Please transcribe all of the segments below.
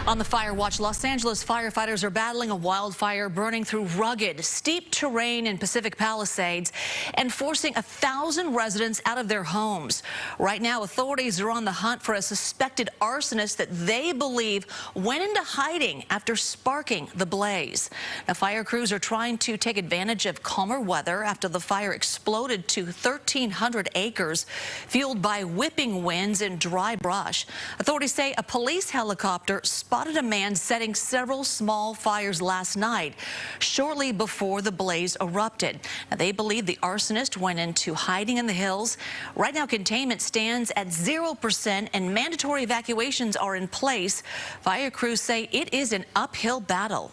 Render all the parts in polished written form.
On the fire watch, Los Angeles firefighters are battling a wildfire burning through rugged, steep terrain in Pacific Palisades and forcing 1,000 residents out of their homes. Right now, authorities are on the hunt for a suspected arsonist that they believe went into hiding after sparking the blaze. Now, fire crews are trying to take advantage of calmer weather after the fire exploded to 1,300 acres, fueled by whipping winds and dry brush. Authorities say a police helicopter spotted a man setting several small fires last night, shortly before the blaze erupted. Now, they believe the arsonist went into hiding in the hills. Right now, containment stands at 0% and mandatory evacuations are in place. Fire crews say it is an uphill battle.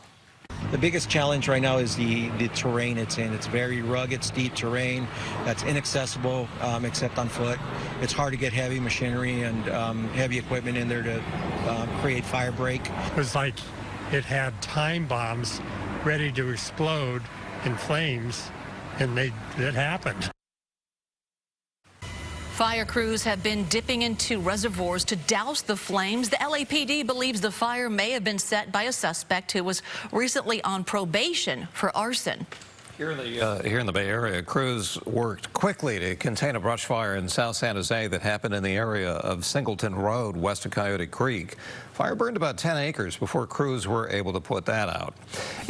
The biggest challenge right now is the terrain it's in. It's very rugged, steep terrain that's inaccessible except on foot. It's hard to get heavy machinery and heavy equipment in there to create fire break. It was like it had time bombs ready to explode in flames, and it happened. Fire crews have been dipping into reservoirs to douse the flames. The LAPD believes the fire may have been set by a suspect who was recently on probation for arson. Here in the Bay Area, crews worked quickly to contain a brush fire in South San Jose that happened in the area of Singleton Road, west of Coyote Creek. Fire burned about 10 acres before crews were able to put that out.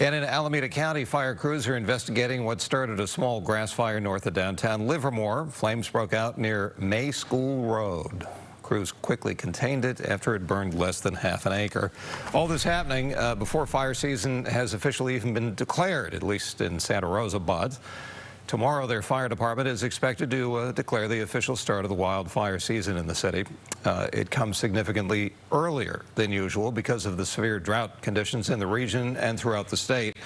And in Alameda County, fire crews are investigating what started a small grass fire north of downtown Livermore. Flames broke out near May School Road. Crews quickly contained it after it burned less than half an acre. All this happening before fire season has officially even been declared, at least in Santa Rosa. But tomorrow, their fire department is expected to declare the official start of the wildfire season in the city. It comes significantly earlier than usual because of the severe drought conditions in the region and throughout the state.